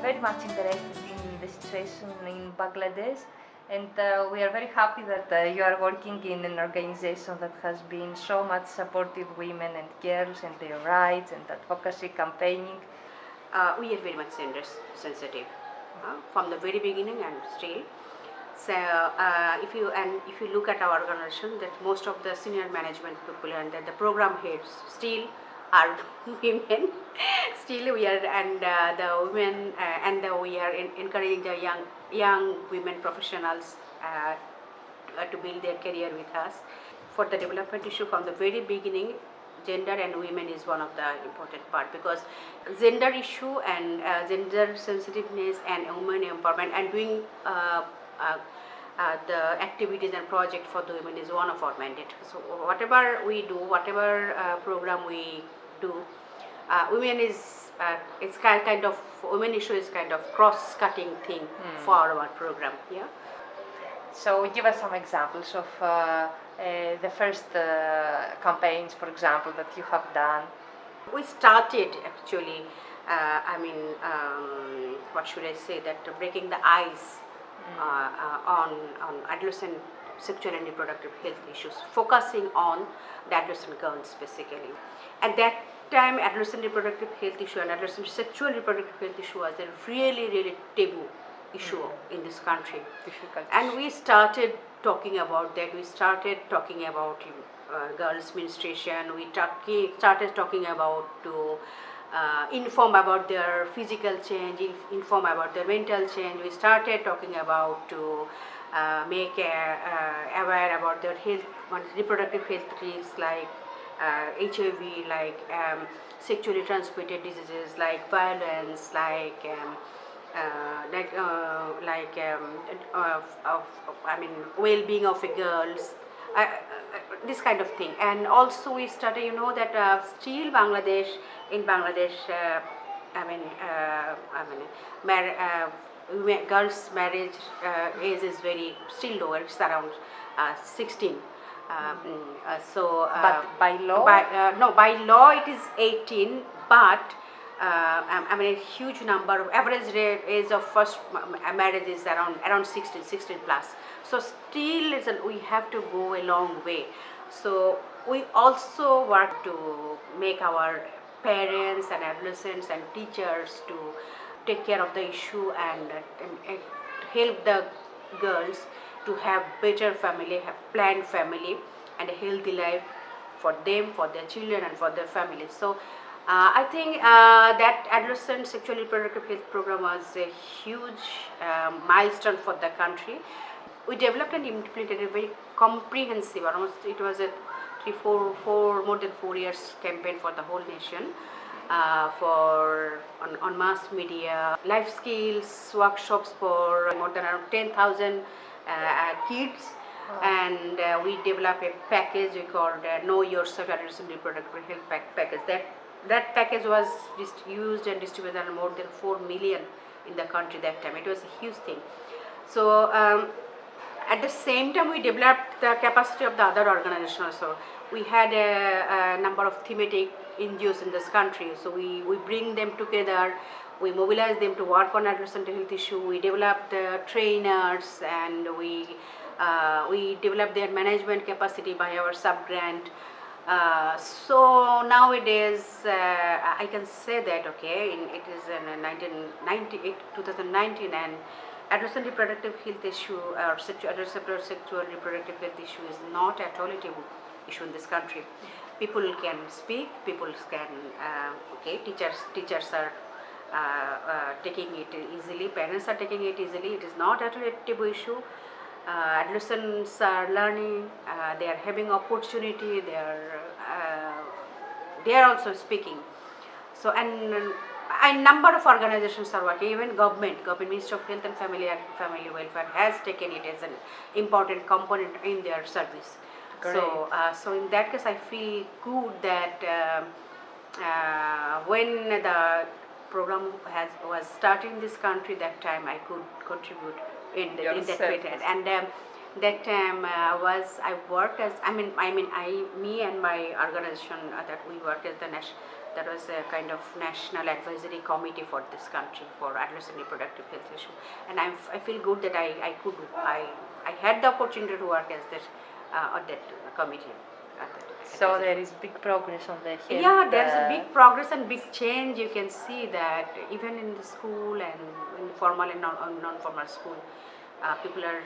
very much interested in the situation in Bangladesh, and we are very happy that you are working in an organization that has been so much supportive women and girls and their rights and advocacy campaigning. We are very much sensitive from the very beginning and still. So if you look at our organization, that most of the senior management people and the program heads still are women. Still we are, and the women we are encouraging the young women professionals to build their career with us. For the development issue from the very beginning, gender and women is one of the important part, because gender issue and gender sensitiveness and women empowerment and doing the activities and project for the women is one of our mandate. So whatever we do, whatever program we do, women is it's kind of women issue is kind of cross-cutting thing for our program. Yeah. So give us some examples of the first campaigns, for example, that you have done. We started actually, what should I say, that breaking the ice on adolescent sexual and reproductive health issues, focusing on the adolescent girls basically. At that time, adolescent reproductive health issue and adolescent sexual reproductive health issue was a really taboo issue in this country. Difficult. And we started talking about that. We started talking about girls' menstruation. We started talking about to inform about their physical change, inform about their mental change. We started talking about to make aware about their health, reproductive health risks like HIV, like sexually transmitted diseases, like violence, like well-being of girls, this kind of thing. And also we started, that still in Bangladesh, girls' marriage age is very still lower. It's around 16. But by law? By law it is 18, but a huge number of average age of first marriage is around 16 plus. So still we have to go a long way. So we also work to make our parents and adolescents and teachers to take care of the issue and help the girls to have better family, have planned family and a healthy life for them, for their children and for their families. So I think that adolescent sexual reproductive health program was a huge milestone for the country. We developed and implemented a very comprehensive, it was a more than 4 years campaign for the whole nation, on mass media, life skills workshops for more than around 10,000 kids. And we developed a package we called Know Yourself Adolescent Reproductive Health Package. That package was used and distributed on more than 4 million in the country that time. It was a huge thing. So at the same time, we developed the capacity of the other organizations. So we had a number of thematic NGOs in this country. So we bring them together. We mobilize them to work on adolescent health issue. We developed trainers, and we developed their management capacity by our sub-grant. So nowadays, I can say that it is in 2019, and adolescent reproductive health issue or adolescent sexual reproductive health issue is not at all a taboo issue in this country. People can speak. People can teachers are taking it easily. Parents are taking it easily. It is not at all a taboo issue. Adolescents are learning, they are having opportunity, they are also speaking. So and a number of organizations are working, even government Ministry of Health and Family Welfare has taken it as an important component in their service. Great. So in that case, I feel good that when the program was started in this country, that time I could contribute in that period. And that time I worked as me and my organization that we worked as the There was a kind of national advisory committee for this country for adolescent reproductive health issue, and I feel good that I had the opportunity to work as that on that committee. So there is big progress on the health. Yeah, there's a big progress and big change. You can see that even in the school and in formal and non-formal school, people are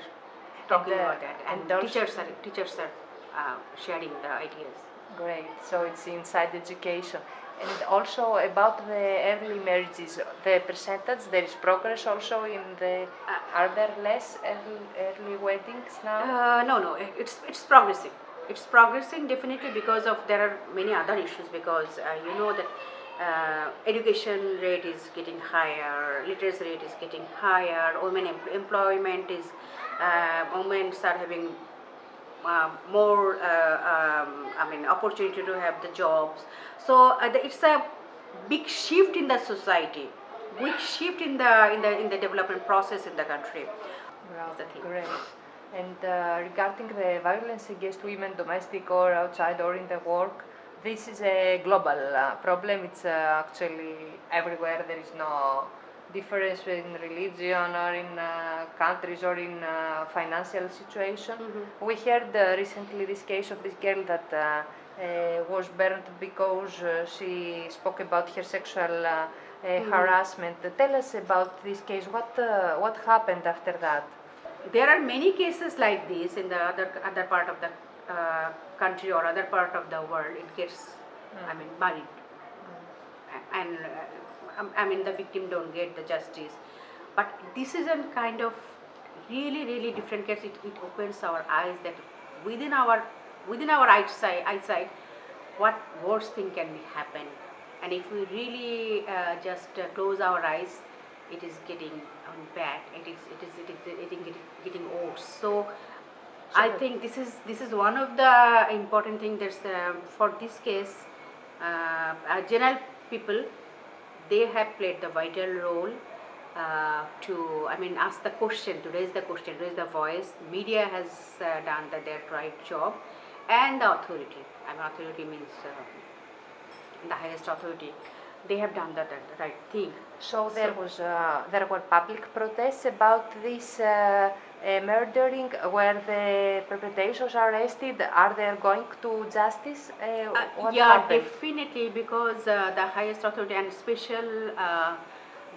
talking about that, and teachers are sharing the ideas. Great. So it's inside education. And also about the early marriages, the percentage, there is progress also in the, are there less early weddings now? No, it's progressing. It's progressing definitely because of there are many other issues, because you know that education rate is getting higher, literacy rate is getting higher, women employment is, women are having more opportunity to have the jobs. So it's a big shift in the society, big shift in the development process in the country. Wow, great. And regarding the violence against women, domestic or outside or in the work, this is a global problem. It's actually everywhere. There is no difference in religion or in countries or in financial situation. Mm-hmm. We heard recently this case of this girl that was burned because she spoke about her sexual harassment. Tell us about this case. What happened after that? There are many cases like this in the other part of the country or other part of the world. It gets, buried, and the victim don't get the justice. But this is a kind of really different case. It opens our eyes that within our eyesight, what worst thing can be happen, and if we really just close our eyes, it is getting bad. It is getting worse. So I think this is one of the important things. That's for this case, general people, they have played the vital role to ask the question, to raise the question, raise the voice. Media has done their right job, and the authority. Authority means the highest authority. They have done the right thing. So there were public protests about this murdering, where the perpetrators are arrested. Are they going to justice? Yeah, happened? Definitely, because the highest authority and special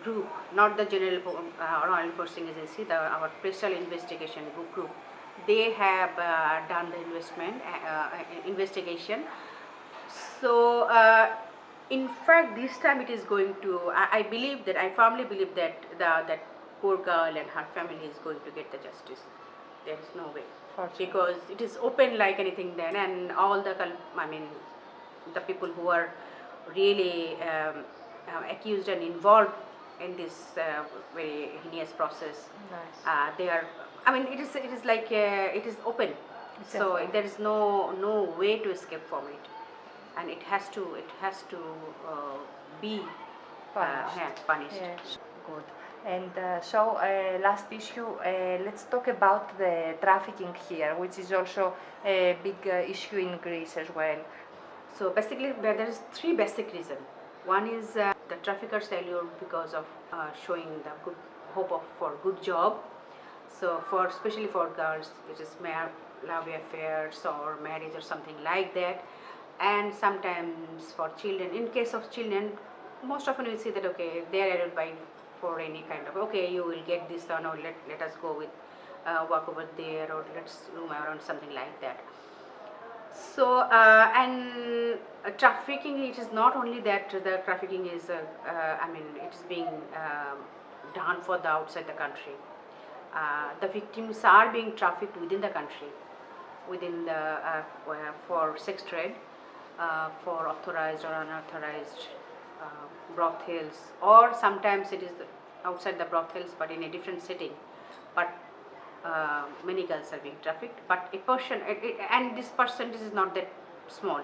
group, not the general law enforcing agency, our special investigation group, they have done the investigation. So in fact, this time it is going to, I firmly believe that that poor girl and her family is going to get the justice. There is no way. Because it is open like anything then, and all the people who are really accused and involved in this very heinous process. Nice. They are. It is like it is open. Exactly. So there is no way to escape from it, and it has to be punished. Yes. Good. And so last issue, let's talk about the trafficking here, which is also a big issue in Greece as well. So basically, there is three basic reasons. One is the traffickers allure because of showing the good hope for good job. So especially for girls, which is love affairs or marriage or something like that, and sometimes for children. In case of children, most often we see that they are allured for any kind of you will get this one, or let us go with walk over there, or let's roam around, something like that. So and trafficking, it is not only that the trafficking is it is being done for the outside the country. The victims are being trafficked within the country, within the for sex trade, for authorized or unauthorized brothels, or sometimes it is outside the brothels but in a different setting. But many girls are being trafficked, but a portion, and this percentage is not that small,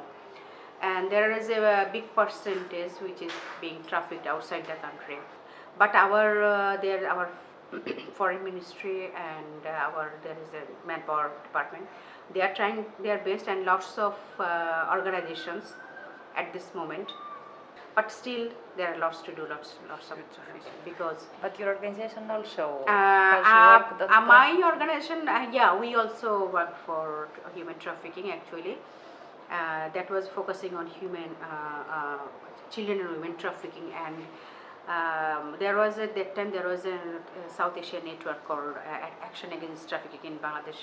and there is a big percentage which is being trafficked outside the country. But our foreign ministry and there is a manpower department. They are trying their best, and lots of organizations at this moment. but still there are lots to do, lots of because But your organization also uh, has uh, worked on my trafficking. organization, yeah, we also work for human trafficking actually. That was focusing on human children and women trafficking, and there was at that time there was a South Asian network called Action Against Trafficking in Bangladesh,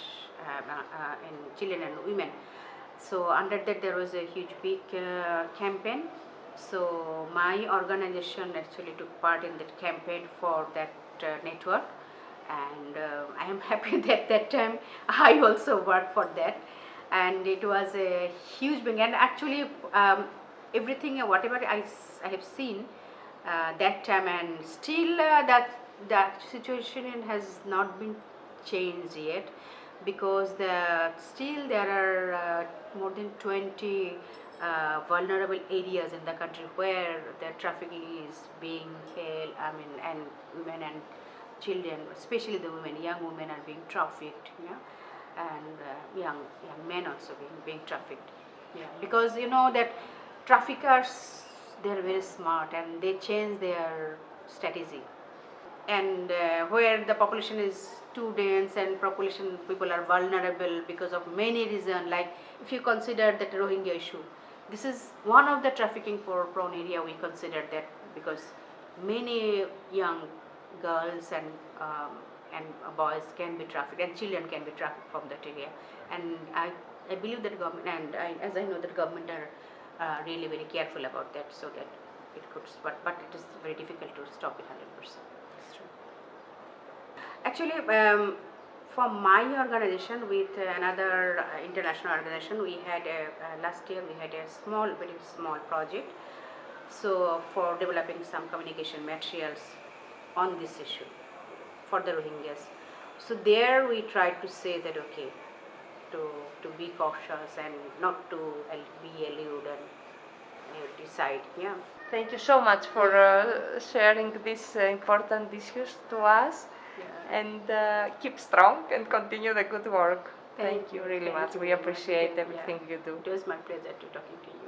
in children and women. So under that there was a huge big campaign. So my organization actually took part in that campaign for that network, and I am happy that that time I also worked for that, and it was a huge thing. And actually, everything whatever I have seen that time, and still that situation has not been changed yet, because still there are more than 20 vulnerable areas in the country where the trafficking is being held. I mean, and women and children, especially the women, young women are being trafficked, and young men also being trafficked. Yeah, because you know that traffickers, they're very smart and they change their strategy. And where the population is too dense and population people are vulnerable because of many reasons, like if you consider that Rohingya issue, this is one of the trafficking prone area. We consider that because many young girls and boys can be trafficked, and children can be trafficked from that area. And I believe that government, and as I know that government are really very careful about that, so that it could, but it is very difficult to stop it 100%. Actually, for my organization with another international organization, we had last year we had a very small project. So for developing some communication materials on this issue for the Rohingyas. So there we tried to say that okay, to be cautious and not to be allured and decide. Yeah. Thank you so much for sharing these important issues to us. Yeah. And keep strong and continue the good work. Thank you really Thank much. you We very much. appreciate Yeah. everything you do. It was my pleasure to talking to you.